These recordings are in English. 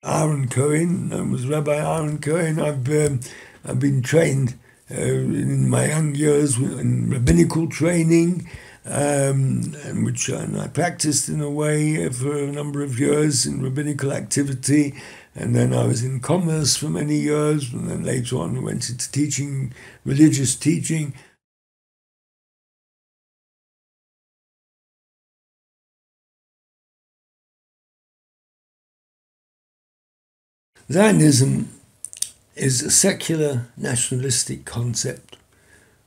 Aaron Cohen. I was Rabbi Aaron Cohen. I've been trained in my young years in rabbinical training, and I practiced in a way for a number of years in rabbinical activity. And then I was in commerce for many years, and then later on I went into teaching, religious teaching. Zionism is a secular nationalistic concept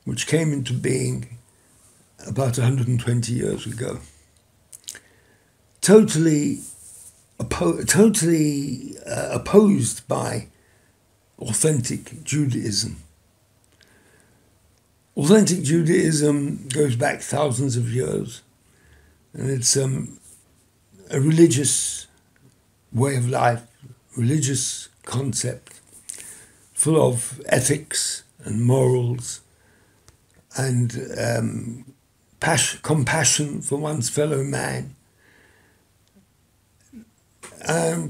which came into being about 120 years ago. Totally opposed by authentic Judaism. Authentic Judaism goes back thousands of years, and it's a religious way of life, religious concept, full of ethics and morals and compassion for one's fellow man.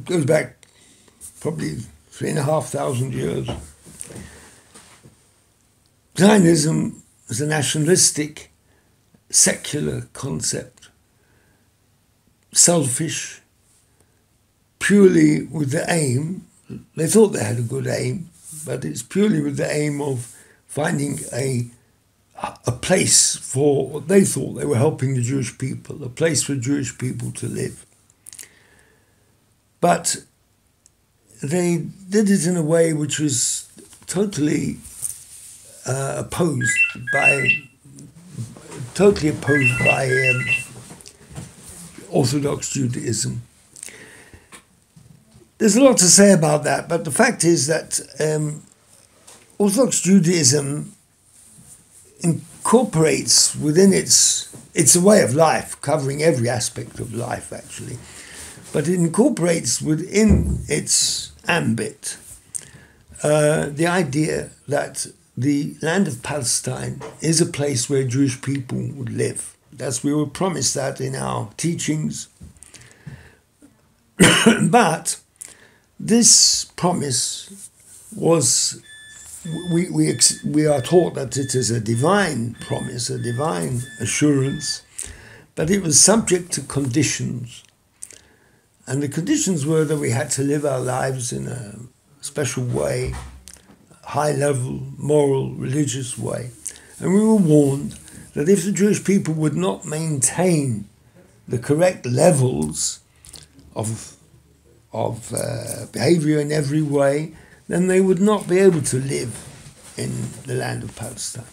Goes back probably 3,500 years. Zionism is a nationalistic, secular concept, selfish, purely with the aim, they thought they had a good aim, but it's purely with the aim of finding a place for what they thought they were helping the Jewish people, a place for Jewish people to live. But they did it in a way which was totally opposed by Orthodox Judaism. There's a lot to say about that, but the fact is that Orthodox Judaism incorporates within it's a way of life, covering every aspect of life actually, but it incorporates within its ambit the idea that the land of Palestine is a place where Jewish people would live. We were promised that in our teachings. But this promise was, we are taught that it is a divine promise, a divine assurance, but it was subject to conditions. And the conditions were that we had to live our lives in a special way, high-level, moral, religious way. And we were warned that if the Jewish people would not maintain the correct levels of behavior in every way, then they would not be able to live in the land of Palestine.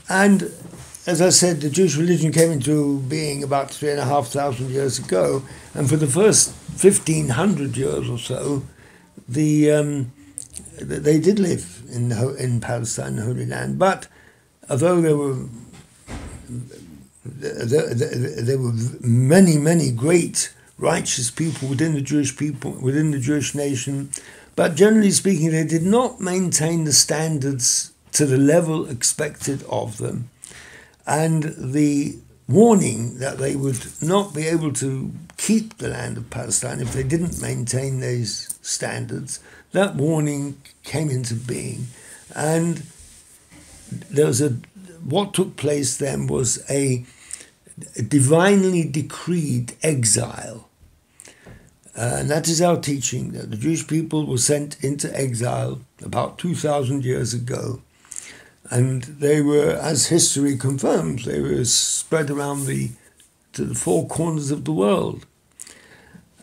And as I said, the Jewish religion came into being about 3,500 years ago, and for the first 1,500 years or so, they did live in Palestine, the Holy Land. But although there were many great righteous people within the Jewish nation, but generally speaking, they did not maintain the standards to the level expected of them. And the warning that they would not be able to keep the land of Palestine if they didn't maintain those standards, that warning came into being. And what took place then was a divinely decreed exile. And that is our teaching, that the Jewish people were sent into exile about 2,000 years ago. And they were, as history confirms, they were spread around to the four corners of the world.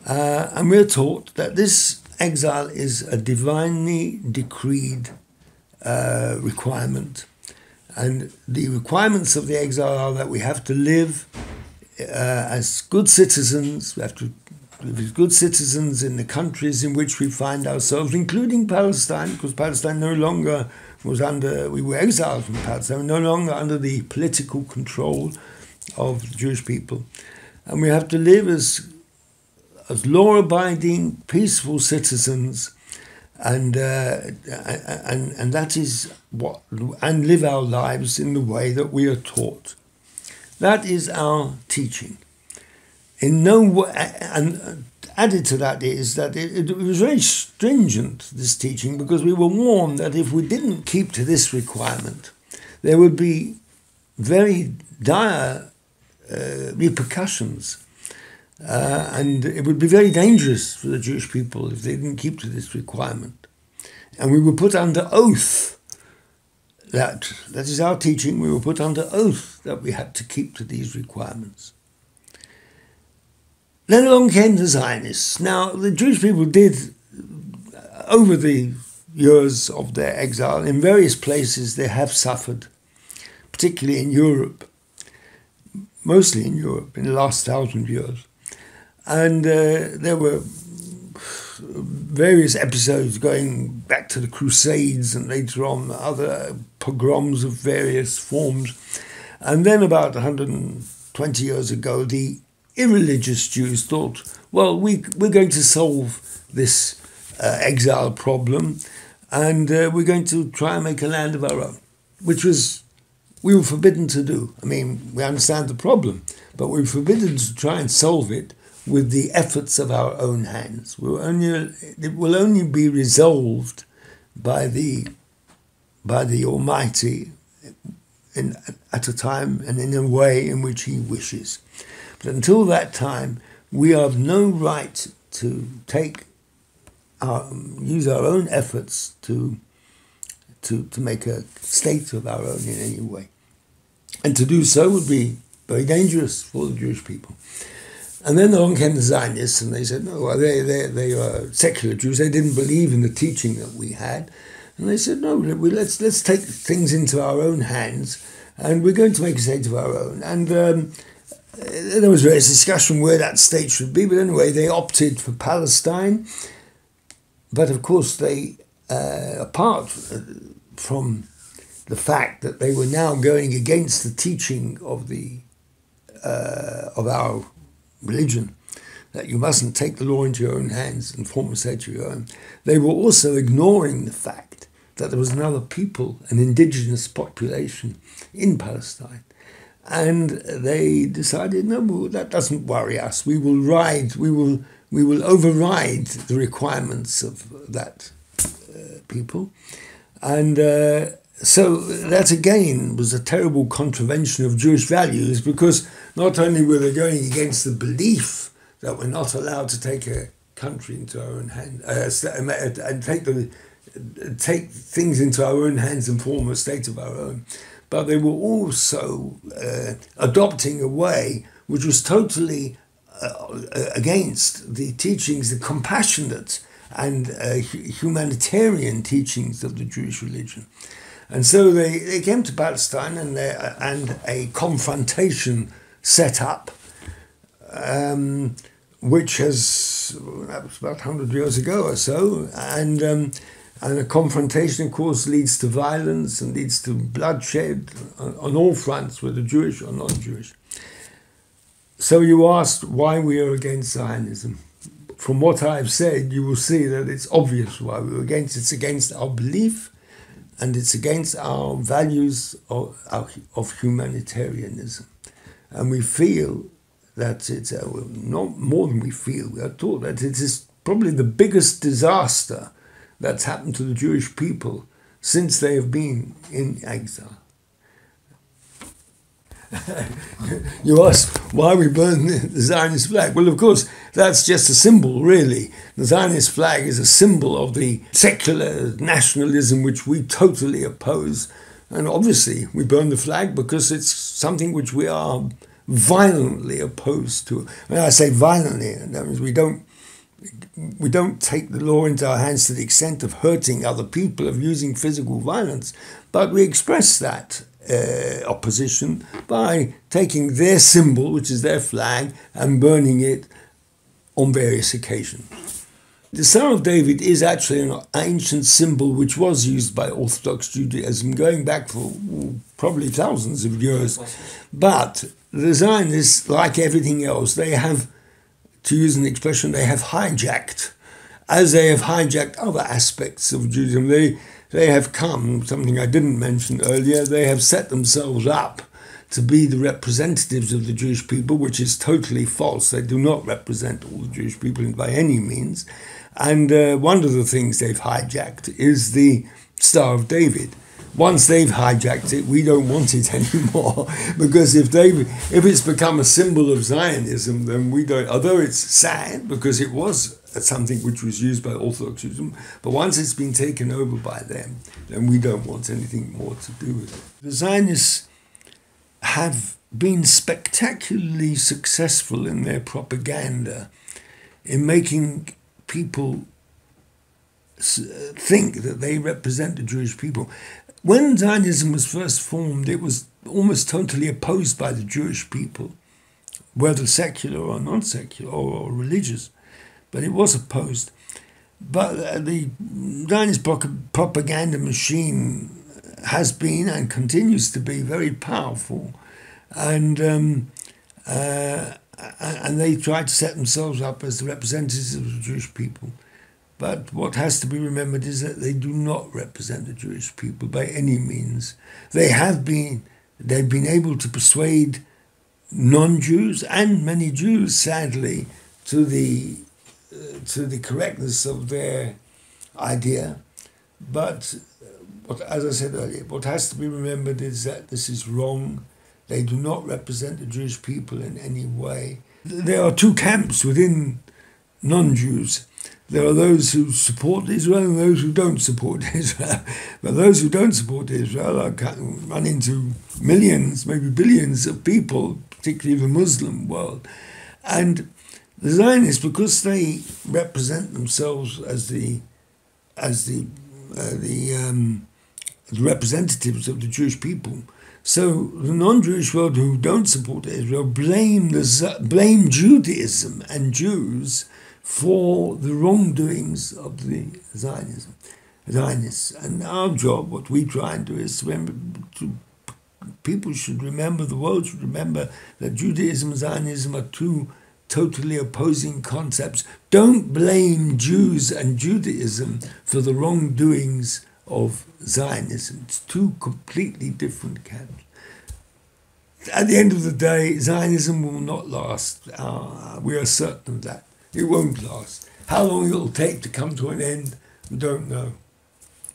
And we're taught that this exile is a divinely decreed requirement. And the requirements of the exile are that we have to live as good citizens. We have to live as good citizens in the countries in which we find ourselves, including Palestine, because Palestine no longer we were exiled from Palestine, no longer under the political control of the Jewish people. And we have to live as law-abiding, peaceful citizens, and that is and live our lives in the way that we are taught. That is our teaching. In no way, added to that is that it was very stringent, this teaching, because we were warned that if we didn't keep to this requirement, there would be very dire repercussions. And it would be very dangerous for the Jewish people if they didn't keep to this requirement. And we were put under oath. That is our teaching. We were put under oath that we had to keep to these requirements. Then along came the Zionists. Now, the Jewish people did, over the years of their exile, in various places they have suffered, particularly in Europe, mostly in Europe, in the last 1,000 years. And there were various episodes going back to the Crusades and later on other pogroms of various forms. And then about 120 years ago, the irreligious Jews thought, well, we're going to solve this exile problem and we're going to try and make a land of our own, which we were forbidden to do. I mean, we understand the problem, but we were forbidden to try and solve it with the efforts of our own hands. It will only be resolved by the Almighty at a time and in a way in which He wishes. But until that time, we have no right to use our own efforts to make a state of our own in any way. And to do so would be very dangerous for the Jewish people. And then along came the Zionists, and they said, no, well, they are secular Jews. They didn't believe in the teaching that we had. And they said, no, let's take things into our own hands, and we're going to make a state of our own. And there was various discussion where that state should be, but anyway, they opted for Palestine. But of course, they, apart from the fact that they were now going against the teaching of our religion, that you mustn't take the law into your own hands and form a state of your own, they were also ignoring the fact that there was another people, an indigenous population in Palestine. And they decided, no, that doesn't worry us. We will override the requirements of that people. And so that again was a terrible contravention of Jewish values, because not only were they going against the belief that we're not allowed to take a country into our own hands and take things into our own hands and form a state of our own, but they were also adopting a way which was totally against the teachings, the compassionate and humanitarian teachings of the Jewish religion. And so they came to Palestine, and a confrontation set up, which that was about 100 years ago or so, and a confrontation, of course, leads to violence and leads to bloodshed on all fronts, whether Jewish or non-Jewish. So you asked why we are against Zionism. From what I've said, you will see that it's obvious why we're against. It's against our belief, and it's against our values of humanitarianism. And we feel that it's, not more than we feel, we are taught that it is probably the biggest disaster that's happened to the Jewish people since they have been in exile. You ask why we burn the Zionist flag. Well, of course, that's just a symbol, really. The Zionist flag is a symbol of the secular nationalism which we totally oppose. And obviously, we burn the flag because it's something which we are violently opposed to. When I say violently, that means we don't take the law into our hands to the extent of hurting other people, of using physical violence, but we express that opposition by taking their symbol, which is their flag, and burning it on various occasions. The Star of David is actually an ancient symbol which was used by Orthodox Judaism going back for probably thousands of years. But the Zionists, like everything else, they have, to use an expression, they have hijacked, as they have hijacked other aspects of Judaism. They have come, something I didn't mention earlier, they have set themselves up to be the representatives of the Jewish people, which is totally false. They do not represent all the Jewish people by any means. And one of the things they've hijacked is the Star of David. Once they've hijacked it, we don't want it anymore, because if it's become a symbol of Zionism, then we don't. Although it's sad, because it was something which was used by Orthodox Judaism, but once it's been taken over by them, then we don't want anything more to do with it. The Zionists have been spectacularly successful in their propaganda in making people think that they represent the Jewish people. When Zionism was first formed, it was almost totally opposed by the Jewish people, whether secular or non-secular or religious, but it was opposed. But the Zionist propaganda machine has been and continues to be very powerful, and they try to set themselves up as the representatives of the Jewish people. But what has to be remembered is that they do not represent the Jewish people by any means. They've been able to persuade non-Jews and many Jews, sadly, to the correctness of their idea. But as I said earlier, what has to be remembered is that this is wrong. They do not represent the Jewish people in any way. There are two camps within non-Jews. There are those who support Israel and those who don't support Israel. But those who don't support Israel run into millions, maybe billions of people, particularly the Muslim world. And the Zionists, because they represent themselves as the representatives of the Jewish people, so the non-Jewish world who don't support Israel blame Judaism and Jews for the wrongdoings of the Zionists. And our job, what we try and do, is people should remember, the world should remember, that Judaism and Zionism are two totally opposing concepts. Don't blame Jews and Judaism for the wrongdoings of Zionism. It's two completely different camps. At the end of the day, Zionism will not last. We are certain of that. It won't last. How long it will take to come to an end, we don't know.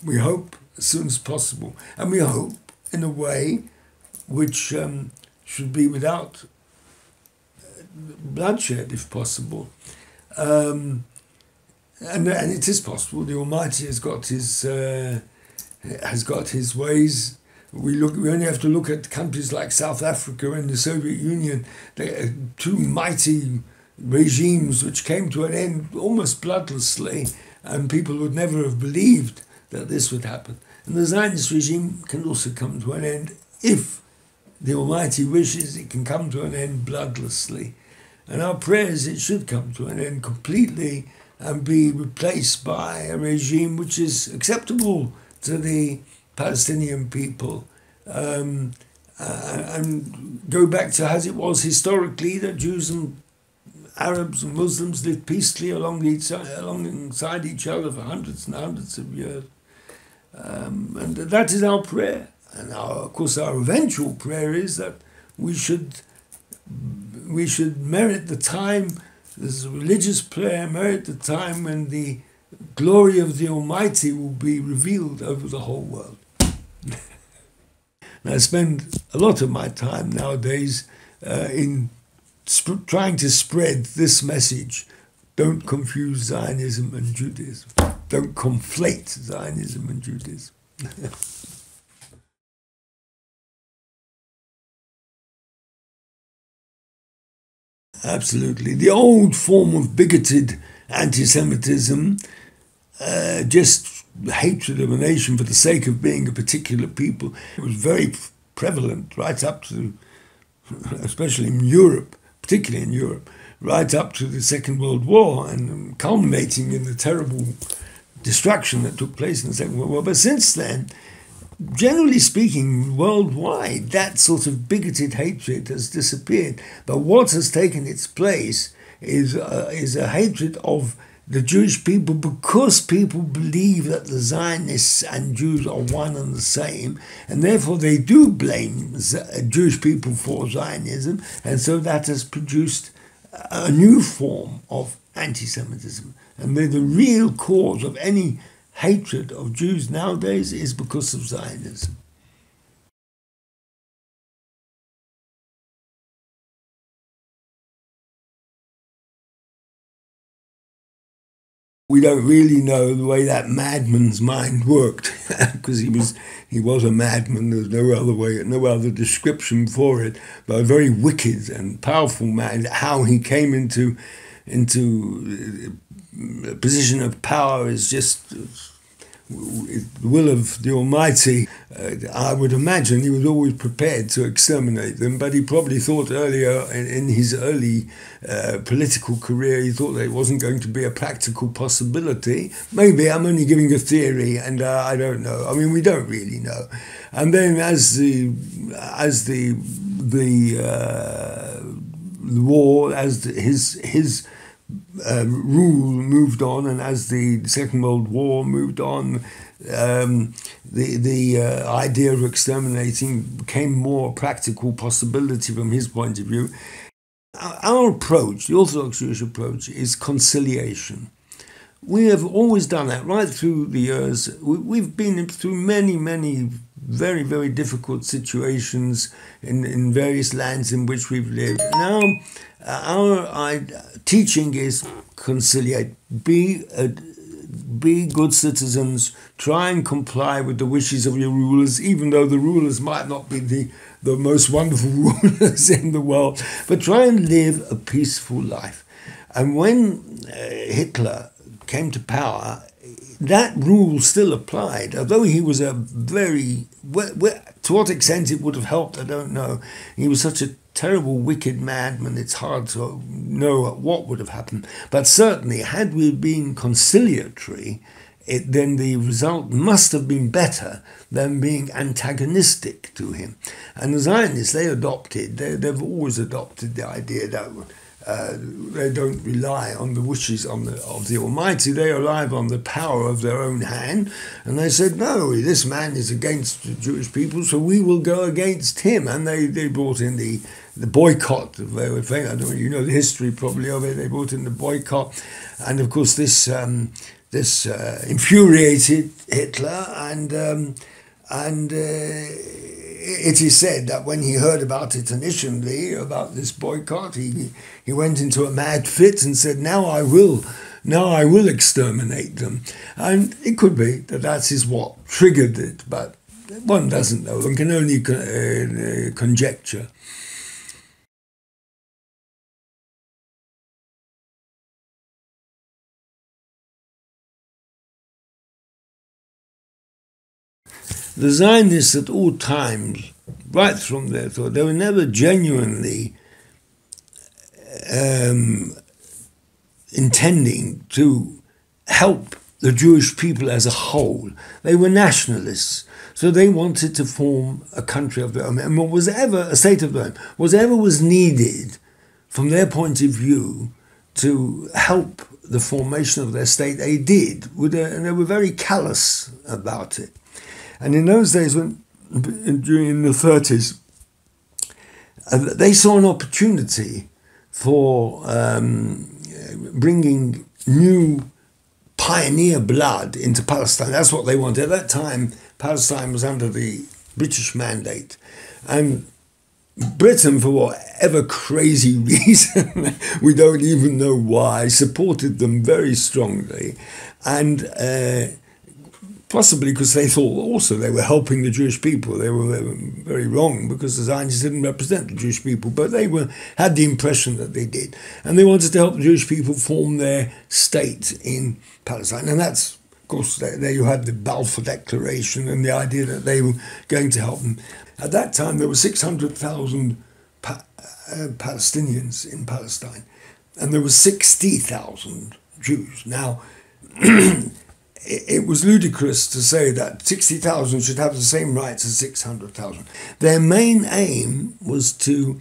We hope as soon as possible. And we hope in a way which should be without bloodshed, if possible. And it is possible. The Almighty has got his ways. We only have to look at countries like South Africa and the Soviet Union. They are two mighty regimes which came to an end almost bloodlessly, and people would never have believed that this would happen. And the Zionist regime can also come to an end if the Almighty wishes. It can come to an end bloodlessly. And our prayer is it should come to an end completely and be replaced by a regime which is acceptable to the Palestinian people, and go back to as it was historically, that Jews and Arabs and Muslims lived peacefully alongside each other for hundreds and hundreds of years. And that is our prayer. And of course our eventual prayer is that we should merit the time, this is a religious prayer, merit the time when the glory of the Almighty will be revealed over the whole world. And I spend a lot of my time nowadays in trying to spread this message. Don't confuse Zionism and Judaism. Don't conflate Zionism and Judaism. Absolutely. The old form of bigoted anti-Semitism, just hatred of a nation for the sake of being a particular people, it was very prevalent right up to, especially in Europe, particularly in Europe, right up to the Second World War, and culminating in the terrible destruction that took place in the Second World War. But since then, generally speaking, worldwide, that sort of bigoted hatred has disappeared. But what has taken its place is a hatred of the Jewish people, because people believe that the Zionists and Jews are one and the same, and therefore they do blame Jewish people for Zionism, and so that has produced a new form of anti-Semitism. And the real cause of any hatred of Jews nowadays is because of Zionism. We don't really know the way that madman's mind worked, because he was a madman. There's no other way, no other description for it. But a very wicked and powerful man. How he came into a position of power is just the will of the Almighty. I would imagine he was always prepared to exterminate them, but he probably thought earlier in his early political career, he thought that it wasn't going to be a practical possibility. Maybe I'm only giving a theory, and I don't know. I mean, we don't really know. And then as the war, as his rule moved on, and as the Second World War moved on, the idea of exterminating became more practical possibility from his point of view. Our approach, the Orthodox Jewish approach, is conciliation. We have always done that right through the years. We've been through many, many very, very difficult situations in various lands in which we've lived. Now, our teaching is conciliate, be good citizens, try and comply with the wishes of your rulers, even though the rulers might not be the most wonderful rulers in the world, but try and live a peaceful life. And when Hitler came to power, that rule still applied, although he was a very, to what extent it would have helped, I don't know. He was such a terrible, wicked madman, it's hard to know what would have happened. But certainly, had we been conciliatory, then the result must have been better than being antagonistic to him. And the Zionists, they've always adopted the idea that they don't rely on the wishes of the Almighty, they rely on the power of their own hand. And they said, no, this man is against the Jewish people, so we will go against him. And they brought in the boycott. They were saying, I don't know, you know the history probably of it. They brought in the boycott. And of course this infuriated Hitler, and it is said that when he heard about it initially, about this boycott, he went into a mad fit and said, now I will exterminate them. And it could be that is what triggered it, but one doesn't know. One can only conjecture. The Zionists at all times, right from their thought, they were never genuinely intending to help the Jewish people as a whole. They were nationalists, so they wanted to form a country of their own. And a state of their own, whatever was needed from their point of view to help the formation of their state, they did, and they were very callous about it. And in those days, during the 30s, they saw an opportunity for bringing new pioneer blood into Palestine. That's what they wanted. At that time, Palestine was under the British mandate. And Britain, for whatever crazy reason, we don't even know why, supported them very strongly. And possibly because they thought also they were helping the Jewish people. They were very wrong because the Zionists didn't represent the Jewish people, but they had the impression that they did. And they wanted to help the Jewish people form their state in Palestine. And that's, of course, there you had the Balfour Declaration and the idea that they were going to help them. At that time, there were 600,000 Palestinians in Palestine, and there were 60,000 Jews. Now, it was ludicrous to say that 60,000 should have the same rights as 600,000. Their main aim was to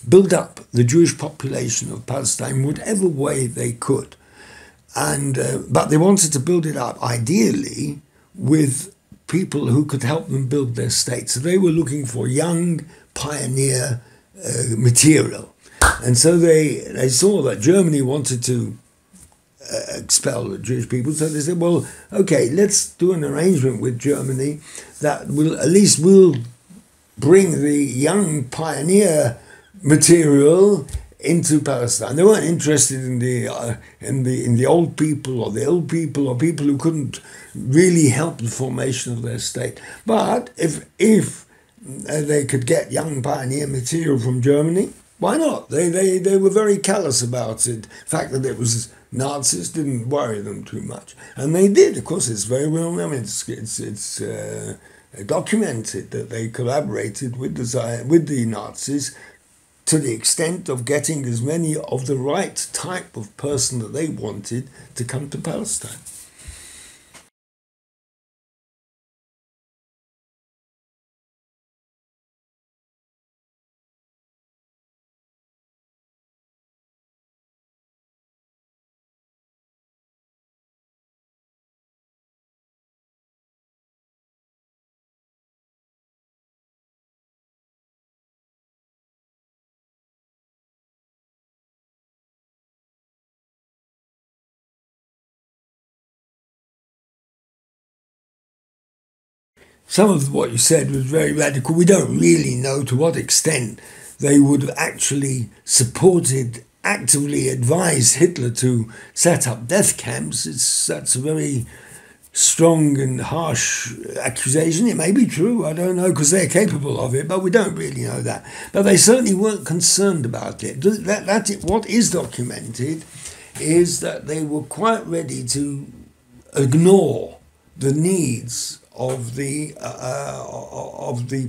build up the Jewish population of Palestine whatever way they could. But they wanted to build it up, ideally, with people who could help them build their state. So they were looking for young pioneer material. And so they saw that Germany wanted to expel the Jewish people. So they said, well, okay, let's do an arrangement with Germany that will bring the young pioneer material into Palestine. They weren't interested in the old people or the old people or people who couldn't really help the formation of their state. But if they could get young pioneer material from Germany, why not? They were very callous about it. The fact that it was Nazis didn't worry them too much, and they did. Of course, it's very well known. It's documented that they collaborated with the Nazis to the extent of getting as many of the right type of person that they wanted to come to Palestine. Some of what you said was very radical. We don't really know to what extent they would have actually supported, actively advised Hitler to set up death camps. That's a very strong and harsh accusation. It may be true, I don't know, because they're capable of it, but we don't really know that. But they certainly weren't concerned about it. What is documented is that they were quite ready to ignore the needs of the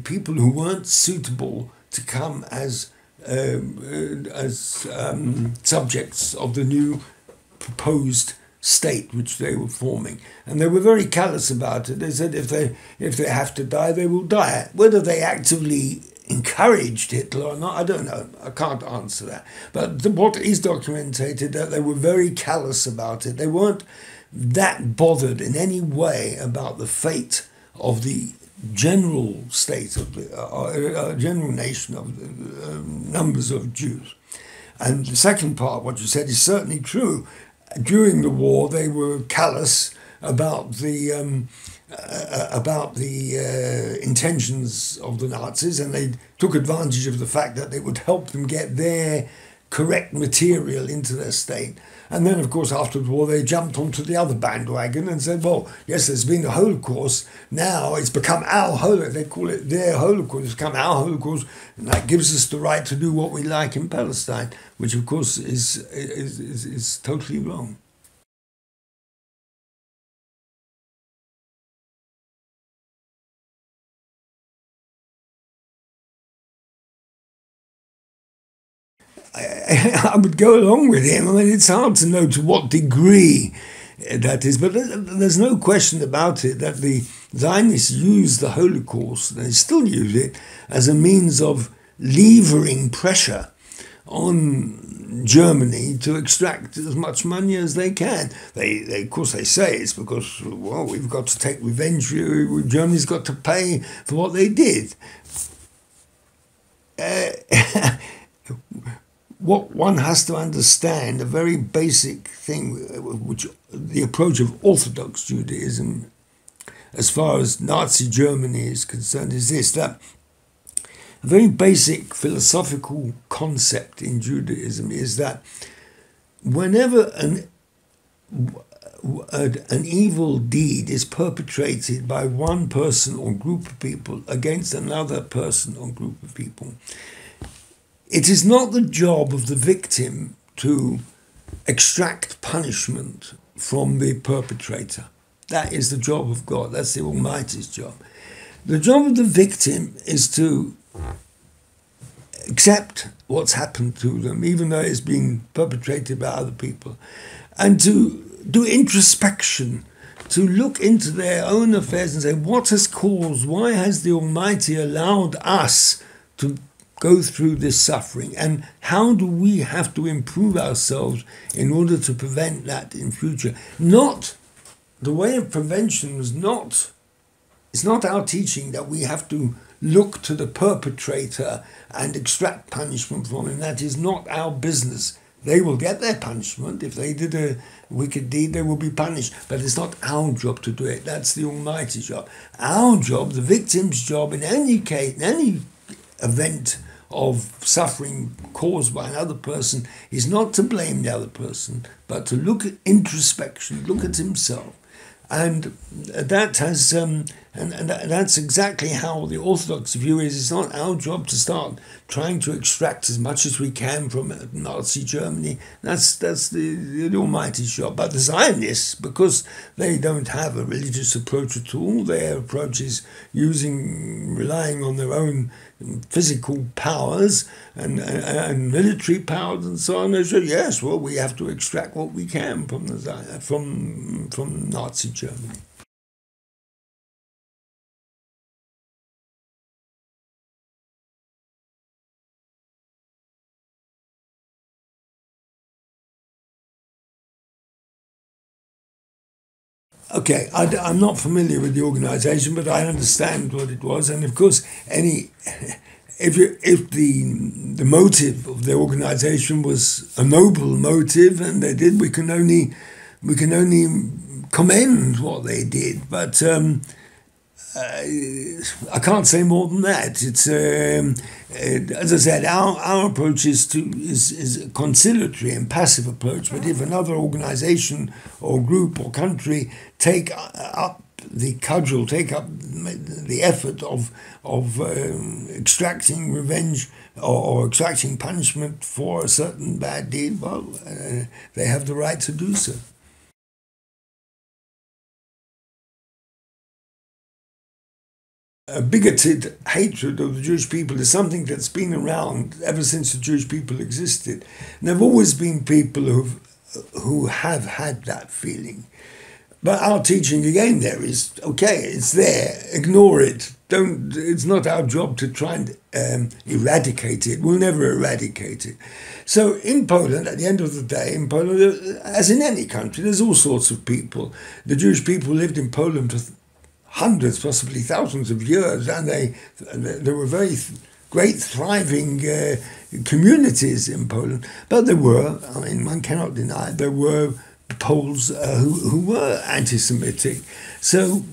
people who weren't suitable to come as subjects of the new proposed state which they were forming, and they were very callous about it. They said if they have to die, they will die. Whether they actively encouraged Hitler or not, I don't know. I can't answer that. But what is documented that they were very callous about it. They weren't that bothered in any way about the fate of the general state of the general nation of the numbers of Jews. And the second part, what you said, is certainly true. During the war, they were callous about the intentions of the Nazis, and they took advantage of the fact that they would help them get their correct material into their state. And then, of course, after the war, they jumped onto the other bandwagon and said, well, yes, there's been a Holocaust. Now it's become our Holocaust. They call it their Holocaust. It's become our Holocaust, and that gives us the right to do what we like in Palestine, which, of course, is totally wrong. I would go along with him. I mean, it's hard to know to what degree that is, but there's no question about it that the Zionists used the Holocaust, and they still use it, as a means of levering pressure on Germany to extract as much money as they can. Of course, they say it's because, well, we've got to take revenge. Germany's got to pay for what they did. What one has to understand, a very basic thing, which the approach of Orthodox Judaism, as far as Nazi Germany is concerned, is this, that a very basic philosophical concept in Judaism is that whenever an evil deed is perpetrated by one person or group of people against another person or group of people, it is not the job of the victim to extract punishment from the perpetrator. That is the job of God. That's the Almighty's job. The job of the victim is to accept what's happened to them, even though it's been perpetrated by other people, and to do introspection, to look into their own affairs and say, what has caused, why has the Almighty allowed us to go through this suffering, and how do we have to improve ourselves in order to prevent that in future? Not the way of prevention is not. It's not our teaching that we have to look to the perpetrator and extract punishment from him. That is not our business. They will get their punishment. If they did a wicked deed, they will be punished. But it's not our job to do it. That's the Almighty's job. Our job, the victim's job, in any case, in any event of suffering caused by another person, is not to blame the other person, but to look at introspection, look at himself. And that has, and that's exactly how the Orthodox view is. It's not our job to start trying to extract as much as we can from Nazi Germany. That's the Almighty's job. But the Zionists, because they don't have a religious approach at all, their approach is relying on their own physical powers and military powers and so on. They say, yes, well, we have to extract what we can from from Nazi Germany. Okay, I'm not familiar with the organisation, but I understand what it was, and of course, if the motive of the organisation was a noble motive, and they did, we can only commend what they did, but I can't say more than that. It's as I said, our approach is a conciliatory and passive approach. But if another organisation or group or country take up the cudgel, take up the effort of extracting revenge or extracting punishment for a certain bad deed, well, they have the right to do so. A bigoted hatred of the Jewish people is something that's been around ever since the Jewish people existed. And there have always been people who have had that feeling. But our teaching again there is, okay, it's there, ignore it. It's not our job to try and eradicate it. We'll never eradicate it. So in Poland, at the end of the day, in Poland, as in any country, there's all sorts of people. The Jewish people lived in Poland for hundreds, possibly thousands of years, and there were very great, thriving communities in Poland. But there were, I mean, one cannot deny, there were Poles who were anti-Semitic. So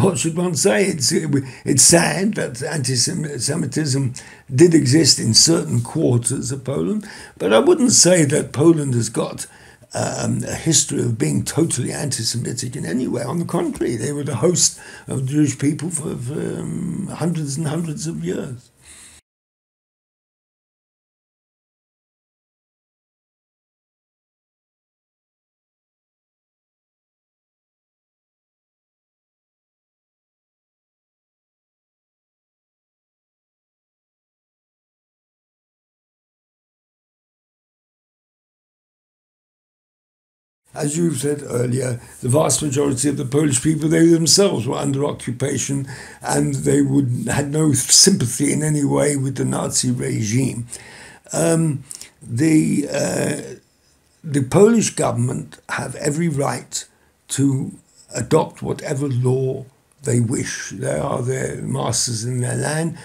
what should one say? It's sad that anti-Semitism did exist in certain quarters of Poland, but I wouldn't say that Poland has got a history of being totally anti-Semitic in any way. On the contrary, they were the host of Jewish people for hundreds and hundreds of years. As you said earlier, the vast majority of the Polish people, they themselves were under occupation, and they had no sympathy in any way with the Nazi regime. The Polish government have every right to adopt whatever law they wish. They are their masters in their land.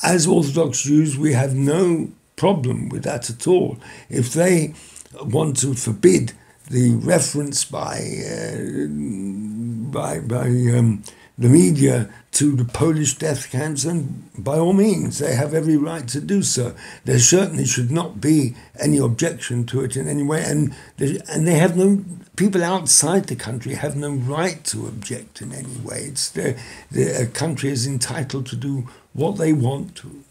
As Orthodox Jews, we have no problem with that at all. If they want to forbid the reference by the media to the Polish death camps, and by all means, they have every right to do so. There certainly should not be any objection to it in any way, and they have no, people outside the country have no right to object in any way. The country is entitled to do what they want to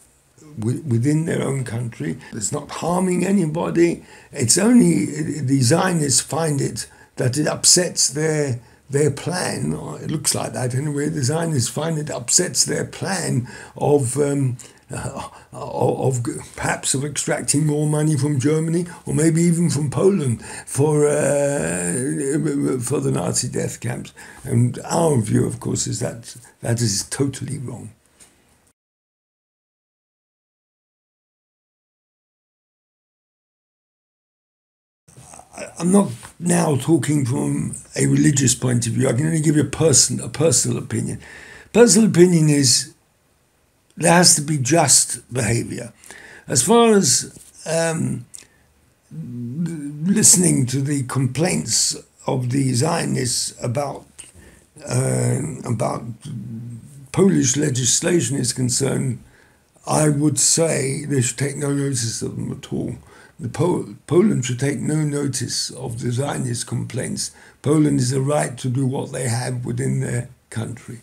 within their own country. It's not harming anybody. It's only the Zionists find it that it upsets their plan, or it looks like that anyway. The Zionists find it upsets their plan of perhaps of extracting more money from Germany, or maybe even from Poland for the Nazi death camps. And our view, of course, is that is totally wrong. I'm not now talking from a religious point of view. I can only give you a personal opinion. Personal opinion is there has to be just behavior. As far as listening to the complaints of the Zionists about Polish legislation is concerned, I would say they should take no notice of them at all. Poland should take no notice of the Zionist complaints. Poland is a right to do what they have within their country.